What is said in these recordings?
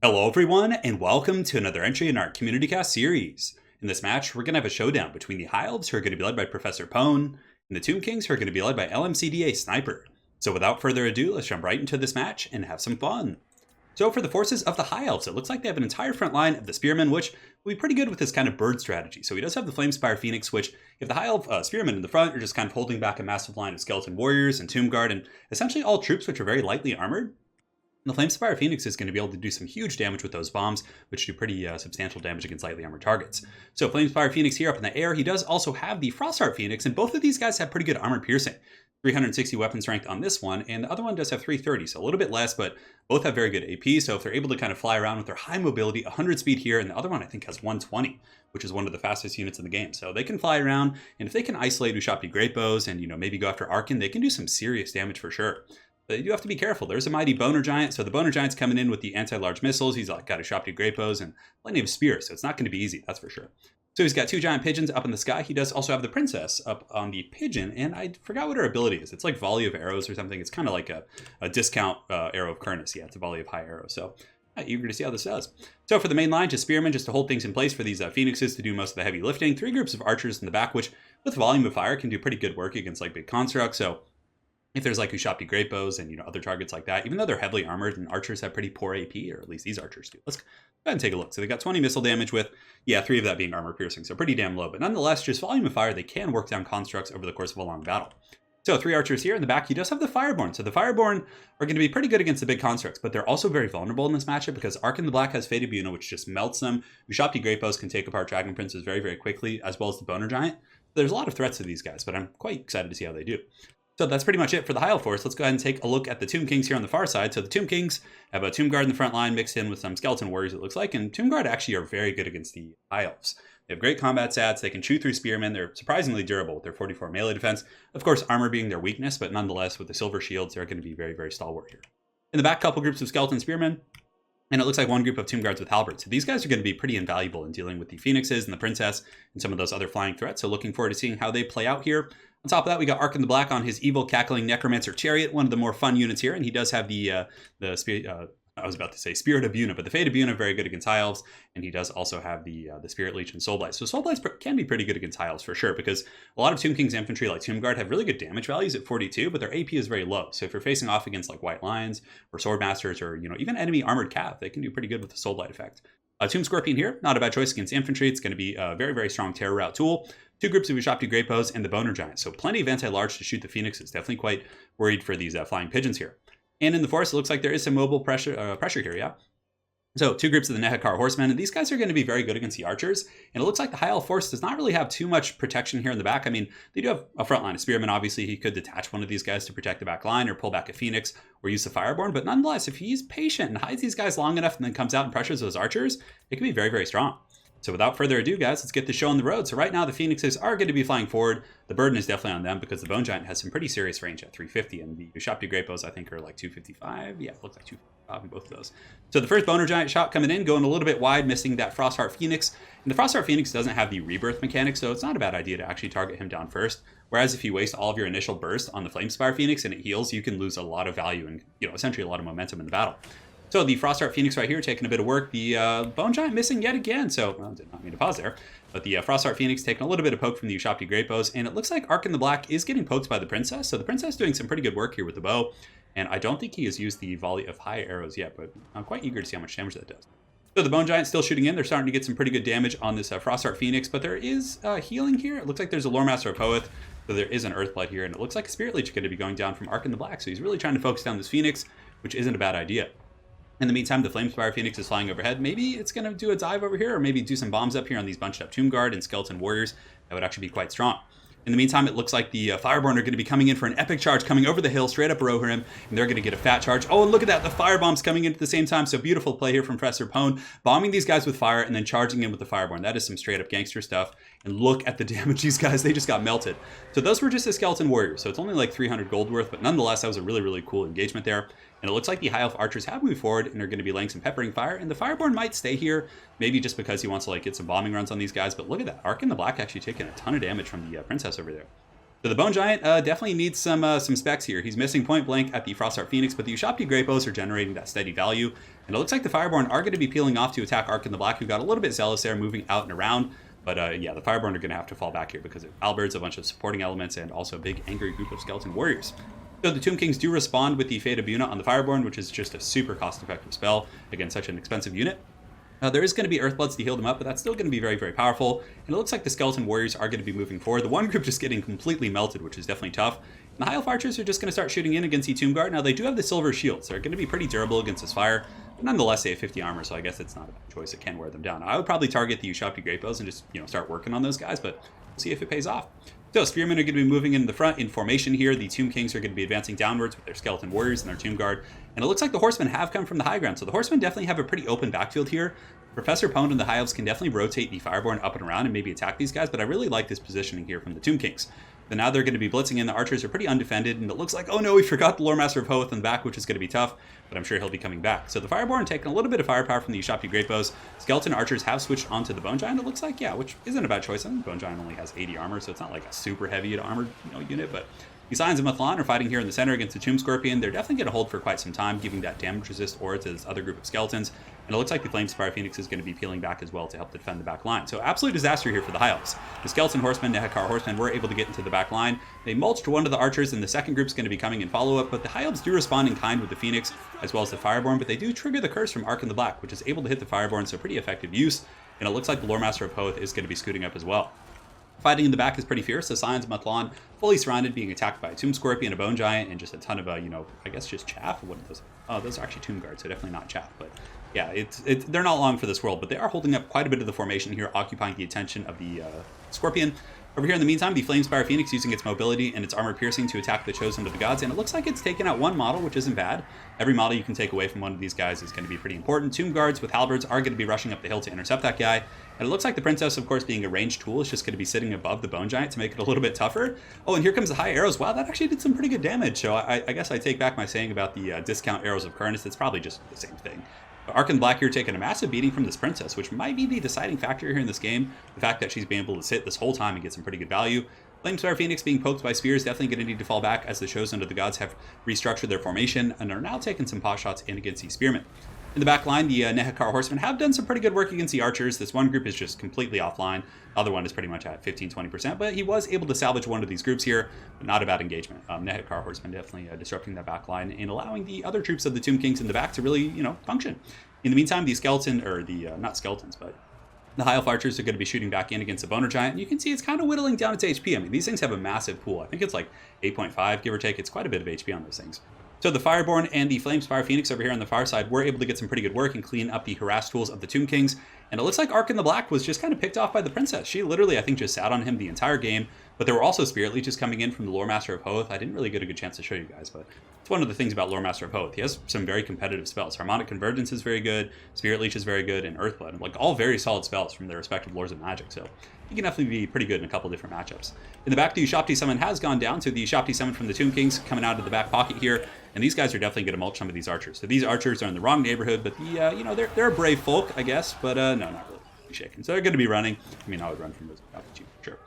Hello everyone, and welcome to another entry in our Community Cast series. In this match, we're going to have a showdown between the High Elves, who are going to be led by Professor Pone, and the Tomb Kings, who are going to be led by LMCDA Sniper. So without further ado, let's jump right into this match and have some fun. So for the forces of the High Elves, it looks like they have an entire front line of the Spearmen, which will be pretty good with this kind of bird strategy. So he does have the Flamespire Phoenix, which if the High Elf Spearmen in the front are just kind of holding back a massive line of Skeleton Warriors and Tomb Guard, and essentially all troops which are very lightly armored, the Flamespire Phoenix is going to be able to do some huge damage with those bombs, which do pretty substantial damage against lightly armored targets. So Flamespire Phoenix here up in the air. He does also have the Frostheart Phoenix, and both of these guys have pretty good armor piercing. 360 weapon strength on this one, and the other one does have 330, so a little bit less, but both have very good AP, so if they're able to kind of fly around with their high mobility, 100 speed here, and the other one I think has 120, which is one of the fastest units in the game. So they can fly around, and if they can isolate Ushabti Great Bows and, maybe go after Arkan, they can do some serious damage for sure. But you do have to be careful. There's a mighty Boner Giant, so the Boner Giant's coming in with the anti-large missiles. He's got Ushabti Great Bows and plenty of spears, so it's not going to be easy, that's for sure. So he's got two giant pigeons up in the sky. He does also have the princess up on the pigeon, and I forgot what her ability is. It's like volley of arrows or something. It's kind of like a discount arrow of Kurnus. Yeah, it's a volley of high arrows. So eager to see how this does. So for the main line, just spearmen, just to hold things in place for these phoenixes to do most of the heavy lifting. Three groups of archers in the back, which with volume of fire can do pretty good work against like big constructs. So if there's like Ushabti Great Bows and other targets like that, even though they're heavily armored and archers have pretty poor AP, or at least these archers do. Let's go ahead and take a look. So they got 20 missile damage with, 3 of that being armor piercing, so pretty damn low. But nonetheless, just volume of fire, they can work down constructs over the course of a long battle. So 3 archers here in the back. He does have the Fireborn. So the Fireborn are going to be pretty good against the big constructs, but they're also very vulnerable in this matchup because Arkan the Black has Fated Buna, which just melts them. Ushabti Great Bows can take apart Dragon Princes very, very quickly, as well as the Boner Giant. There's a lot of threats to these guys, but I'm quite excited to see how they do. So that's pretty much it for the High Elf force. Let's go ahead and take a look at the Tomb Kings here on the far side. So the Tomb Kings have a Tomb Guard in the front line mixed in with some Skeleton Warriors, it looks like. And Tomb Guard actually are very good against the High Elves. They have great combat stats. They can chew through Spearmen. They're surprisingly durable with their 44 melee defense. Of course, armor being their weakness, but nonetheless, with the Silver Shields, they're going to be very, very stalwart here. In the back, couple groups of Skeleton Spearmen. And it looks like one group of Tomb Guards with Halberds. So these guys are going to be pretty invaluable in dealing with the Phoenixes and the Princess and some of those other flying threats. So looking forward to seeing how they play out here. On top of that, we got Arkan the Black on his evil cackling Necromancer Chariot, one of the more fun units here. And he does have the Spirit of Buna, but the Fate of Buna very good against High Elves. And he does also have the Spirit Leech and Soul Blight. So Soul Blights can be pretty good against High Elves for sure, because a lot of Tomb King's infantry like Tomb Guard have really good damage values at 42, but their AP is very low. So if you're facing off against like White Lions or Swordmasters or even enemy Armored Cav, they can do pretty good with the Soul Blight effect. Tomb Scorpion here, not a bad choice against infantry. It's going to be a very, very strong terror route tool. 2 groups of Ushabti Great Bows and the Boner Giant. So plenty of anti-large to shoot the Phoenixes. Definitely quite worried for these flying pigeons here. And in the forest, it looks like there is some mobile pressure here, yeah? So 2 groups of the Nehekar Horsemen, and these guys are going to be very good against the archers. And it looks like the High Elf force does not really have too much protection here in the back. I mean, they do have a front line of Spearmen. Obviously, he could detach one of these guys to protect the back line or pull back a Phoenix or use the Fireborn. But nonetheless, if he's patient and hides these guys long enough and then comes out and pressures those archers, it can be very, very strong. So without further ado, guys, let's get the show on the road. So right now, the Phoenixes are going to be flying forward. The burden is definitely on them because the Bone Giant has some pretty serious range at 350, and the Ushabti Great Bows, I think, are like 255. Yeah, it looks like 255 in both of those. So the first Boner Giant shot coming in, going a little bit wide, missing that Frostheart Phoenix. And the Frostheart Phoenix doesn't have the rebirth mechanic, so it's not a bad idea to actually target him down first. Whereas if you waste all of your initial burst on the Flamespire Phoenix and it heals, you can lose a lot of value and, essentially a lot of momentum in the battle. So the Frostheart Phoenix right here taking a bit of work. The Bone Giant missing yet again. So, I did not mean to pause there. But the Frostheart Phoenix taking a little bit of poke from the Ushabti Great Bows. And it looks like Arkan the Black is getting poked by the Princess. So the Princess doing some pretty good work here with the bow. And I don't think he has used the volley of high arrows yet. But I'm quite eager to see how much damage that does. So the Bone Giant still shooting in. They're starting to get some pretty good damage on this Frostheart Phoenix. But there is healing here. It looks like there's a Lore Master of Poeth. So there is an Earthblood here. And it looks like a Spirit Leech is going to be going down from Arkan the Black. So he's really trying to focus down this Phoenix, which isn't a bad idea. In the meantime, the Flamespire Phoenix is flying overhead. Maybe it's going to do a dive over here, or maybe do some bombs up here on these bunched up Tomb Guard and Skeleton Warriors. That would actually be quite strong. In the meantime, it looks like the Fireborn are going to be coming in for an epic charge coming over the hill, straight up Rohirrim, and they're going to get a fat charge. Oh, and look at that, the Firebomb's coming in at the same time. So beautiful play here from Professor Pone, bombing these guys with fire and then charging in with the Fireborn. That is some straight up gangster stuff. And look at the damage these guys, they just got melted. So those were just the Skeleton Warriors. So it's only like 300 gold worth, but nonetheless, that was a really, really cool engagement there. And it looks like the High Elf archers have moved forward and are going to be laying some peppering fire. And the Fireborn might stay here, maybe just because he wants to like get some bombing runs on these guys. But look at that, Arkan the Black actually taking a ton of damage from the Princess over there. So the Bone Giant definitely needs some specs here. He's missing point blank at the Frostheart Phoenix, but the Ushabti Great Bows are generating that steady value. And it looks like the Fireborn are going to be peeling off to attack Ark in the Black, who got a little bit zealous there, moving out and around. But yeah, the Fireborn are going to have to fall back here because of Halberds, a bunch of supporting elements, and also a big angry group of Skeleton Warriors. So the Tomb Kings do respond with the Fate of Buna on the Fireborn, which is just a super cost-effective spell against such an expensive unit. There is going to be Earthbloods to heal them up, but that's still going to be very, very powerful. And it looks like the Skeleton Warriors are going to be moving forward. The one group just getting completely melted, which is definitely tough. And the High Elf Archers are just going to start shooting in against the Tomb Guard. Now, they do have the Silver Shields. They're going to be pretty durable against this fire. But nonetheless, they have 50 armor, so I guess it's not a bad choice. It can wear them down. I would probably target the Ushabti Great Bows and just, start working on those guys, but we'll see if it pays off. So Spearmen are going to be moving in the front in formation here. The Tomb Kings are going to be advancing downwards with their Skeleton Warriors and their Tomb Guard. And it looks like the Horsemen have come from the high ground. So the Horsemen definitely have a pretty open backfield here. Professor Pone and the High Elves can definitely rotate the Fireborn up and around and maybe attack these guys, but I really like this positioning here from the Tomb Kings. But now they're going to be blitzing in. The Archers are pretty undefended, and it looks like, oh no, we forgot the Lore Master of Hoth in the back, which is going to be tough, but I'm sure he'll be coming back. So the Fireborn taking a little bit of firepower from the Ushabti Great Bows. Skeleton Archers have switched onto the Bone Giant, it looks like, yeah, which isn't a bad choice. I think Bone Giant only has 80 armor, so it's not like a super heavy armored unit, but the Scions of M'Thlan are fighting here in the center against the Tomb Scorpion. They're definitely going to hold for quite some time, giving that damage resist aura to this other group of skeletons. And it looks like the Flamespire Phoenix is going to be peeling back as well to help defend the back line. So absolute disaster here for the High Elves. The Skeleton Horsemen, Nehekar Horsemen were able to get into the back line. They mulched one of the Archers, and the second group's going to be coming in follow-up. But the High Elves do respond in kind with the Phoenix, as well as the Fireborn. But they do trigger the Curse from Ark in the Black, which is able to hit the Fireborn, so pretty effective use. And it looks like the Lore Master of Hoth is going to be scooting up as well. Fighting in the back is pretty fierce. The Scions of M'Thlan fully surrounded, being attacked by a Tomb Scorpion, a Bone Giant, and just a ton of, I guess just chaff. What are those? Oh, those are actually Tomb Guards, so definitely not chaff. But yeah, they're not long for this world, but they are holding up quite a bit of the formation here, occupying the attention of the Scorpion. Over here in the meantime, the Flamespire Phoenix using its mobility and its armor piercing to attack the Chosen of the Gods, and it looks like it's taken out one model, which isn't bad. Every model you can take away from one of these guys is going to be pretty important. Tomb Guards with Halberds are going to be rushing up the hill to intercept that guy, and it looks like the Princess, of course, being a ranged tool, is just going to be sitting above the Bone Giant to make it a little bit tougher. Oh, and here comes the high arrows. Wow, that actually did some pretty good damage, so I guess I take back my saying about the discount arrows of Kurnus. It's probably just the same thing. Ark in the Black here taking a massive beating from this Princess, which might be the deciding factor here in this game. The fact that she's been able to sit this whole time and get some pretty good value. Flamespire Phoenix being poked by spears, definitely going to need to fall back as the Chosen of the Gods have restructured their formation and are now taking some pot shots in against the Spearmen. In the back line, the Nehekar Horsemen have done some pretty good work against the Archers. This one group is just completely offline. The other one is pretty much at 15-20%, but he was able to salvage one of these groups here, but not a bad engagement. Nehekar Horsemen definitely disrupting that back line and allowing the other troops of the Tomb Kings in the back to really, function. In the meantime, the skeleton, or the, not skeletons, but the High Elf Archers are going to be shooting back in against the Boner Giant. And you can see it's kind of whittling down its HP. I mean, these things have a massive pool. I think it's like 8.5, give or take. It's quite a bit of HP on those things. So the Fireborn and the Flamespire Phoenix over here on the far side were able to get some pretty good work and clean up the harass tools of the Tomb Kings. And it looks like Ark in the Black was just kind of picked off by the Princess. She literally, I think, just sat on him the entire game. But there were also Spirit Leeches coming in from the Lore Master of Hoth. I didn't really get a good chance to show you guys, but it's one of the things about Lore Master of Hoth. He has some very competitive spells. Harmonic Convergence is very good, Spirit Leech is very good, and Earthblood. Like, all very solid spells from their respective Lords of Magic. So he can definitely be pretty good in a couple different matchups. In the back, the Ushabti Summon has gone down. So the Ushabti Summon from the Tomb Kings coming out of the back pocket here. And these guys are definitely going to mulch some of these Archers. So these Archers are in the wrong neighborhood, but they're a brave folk, I guess. But no, not really shaken. So they're going to be running. I mean, I would run from those for sure.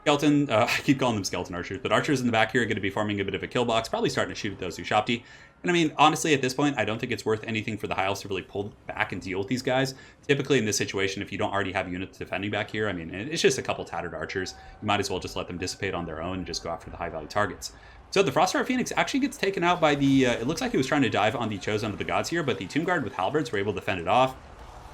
Skeleton, I keep calling them Skeleton Archers, but Archers in the back here are going to be forming a bit of a kill box, probably starting to shoot at those Ushabti. And I mean, honestly, at this point, I don't think it's worth anything for the High Elves to really pull back and deal with these guys. Typically in this situation, if you don't already have units defending back here, I mean, it's just a couple tattered Archers. You might as well just let them dissipate on their own and just go after the high value targets. So the Frostheart Phoenix actually gets taken out by the, it looks like he was trying to dive on the Chosen of the Gods here, but the Tomb Guard with Halberds were able to fend it off.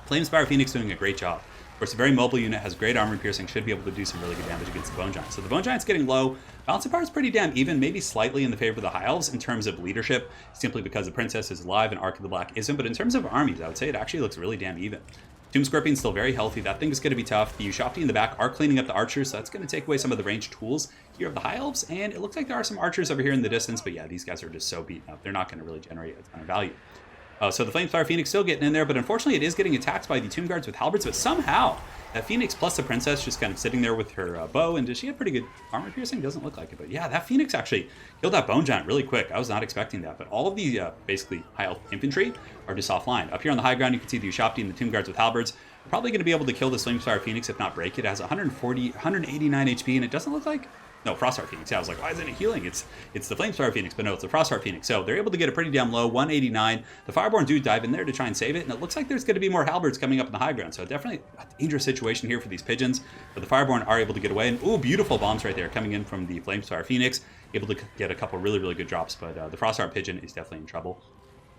Flamespire Phoenix doing a great job. Of course, a very mobile unit, has great armor piercing, should be able to do some really good damage against the Bone Giant. So the Bone Giant's getting low. Balance of power is pretty damn even, maybe slightly in the favor of the High Elves in terms of leadership, simply because the Princess is alive and Ark of the Black isn't. But in terms of armies, I would say it actually looks really damn even. Tomb Scorpion's still very healthy. That thing is going to be tough. The Ushabti in the back are cleaning up the Archers, so that's going to take away some of the ranged tools here of the High Elves. And it looks like there are some Archers over here in the distance, but yeah, these guys are just so beaten up. They're not going to really generate a ton of value. So the Flamespire Phoenix still getting in there, but unfortunately it is getting attacked by the Tomb Guards with Halberds, but somehow that Phoenix plus the Princess just kind of sitting there with her bow, and does she have pretty good armor piercing? Doesn't look like it, but yeah, that Phoenix actually killed that Bone Giant really quick. I was not expecting that, but all of the basically High Elf infantry are just offline. Up here on the high ground, you can see the Ushabti and the Tomb Guards with Halberds. Probably going to be able to kill this Flamespire Phoenix, if not break it. It has 189 HP, and it doesn't look like No, Frostheart Phoenix. Yeah, I was like, why isn't it healing? It's the Flamestar Phoenix, but no, it's the Frostheart Phoenix. So they're able to get it pretty damn low, 189. The Fireborn do dive in there to try and save it, and it looks like there's going to be more Halberds coming up in the high ground. So definitely a dangerous situation here for these Pigeons, but the Fireborn are able to get away. And ooh, beautiful bombs right there coming in from the Flamestar Phoenix. Able to get a couple really, really good drops, but the Frostheart Pigeon is definitely in trouble.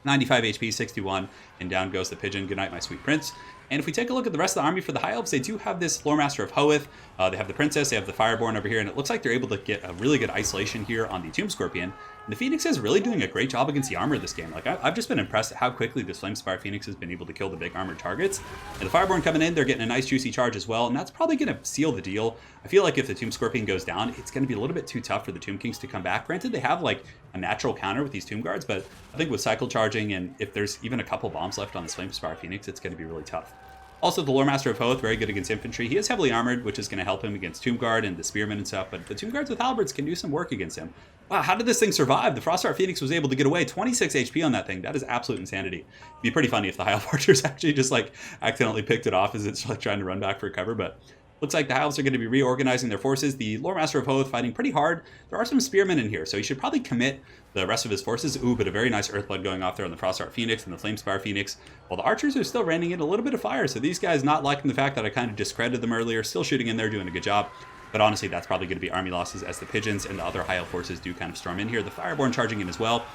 95 HP, 61, and down goes the Pigeon. Good night, my sweet prince. And if we take a look at the rest of the army for the High Elves, they do have this Loremaster of Hoeth. They have the Princess, they have the Fireborn over here, and it looks like they're able to get a really good isolation here on the Tomb Scorpion. And the Phoenix is really doing a great job against the armor this game. Like, I've just been impressed at how quickly this Flamespire Phoenix has been able to kill the big armored targets. And the Fireborn coming in, they're getting a nice juicy charge as well, and that's probably going to seal the deal. I feel like if the Tomb Scorpion goes down, it's going to be a little bit too tough for the Tomb Kings to come back. Granted, they have like a natural counter with these Tomb Guards, but I think with cycle charging and if there's even a couple bombs left on this Flamespire Phoenix, it's going to be really tough. Also, the Loremaster of Hoeth, very good against infantry. He is heavily armored, which is going to help him against Tomb Guard and the Spearmen and stuff, but the Tomb Guards with Halberds can do some work against him. Wow, how did this thing survive? The Frostheart Phoenix was able to get away. 26 HP on that thing. That is absolute insanity. It'd be pretty funny if the High Elf Archers actually just like accidentally picked it off as it's like trying to run back for cover, but looks like the High Elves are going to be reorganizing their forces. The Loremaster of Hoeth fighting pretty hard. There are some Spearmen in here, so he should probably commit the rest of his forces. Ooh, but a very nice Earthblood going off there on the Frostheart Phoenix and the Flamespire Phoenix. While the Archers are still raining in a little bit of fire, so these guys not liking the fact that I kind of discredited them earlier, still shooting in there, doing a good job. But honestly, that's probably going to be army losses as the Pigeons and the other High Elf forces do kind of storm in here. The Fireborn charging in as well.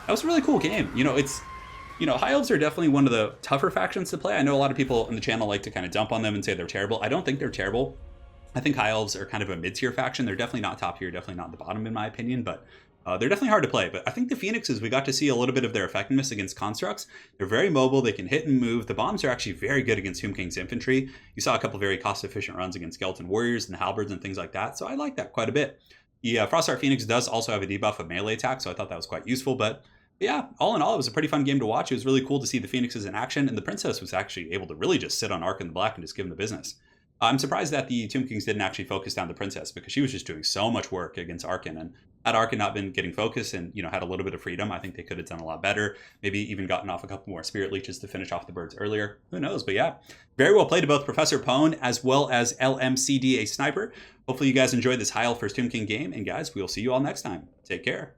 That was a really cool game. You know, High Elves are definitely one of the tougher factions to play. I know a lot of people on the channel like to kind of dump on them and say they're terrible. I don't think they're terrible. I think High Elves are kind of a mid-tier faction. They're definitely not top tier, definitely not the bottom in my opinion, but they're definitely hard to play. But I think the Phoenixes, we got to see a little bit of their effectiveness against constructs. They're very mobile, they can hit and move. The bombs are actually very good against Tomb King's infantry. You saw a couple very cost-efficient runs against Skeleton Warriors and the Halberds and things like that, so I like that quite a bit. The Frostheart Phoenix does also have a debuff of melee attack, so I thought that was quite useful, but yeah, all in all, it was a pretty fun game to watch. It was really cool to see the Phoenixes in action, and the Princess was actually able to really just sit on Arc in the Black and just give them the business. I'm surprised that the Tomb Kings didn't actually focus down the Princess because she was just doing so much work against Arkin. And had Arkin not been getting focused and, you know, had a little bit of freedom, I think they could have done a lot better. Maybe even gotten off a couple more Spirit Leeches to finish off the birds earlier. Who knows? But yeah, very well played to both Professor Pone as well as LMCDA Sniper. Hopefully you guys enjoyed this High Elf vs Tomb King game. And guys, we'll see you all next time. Take care.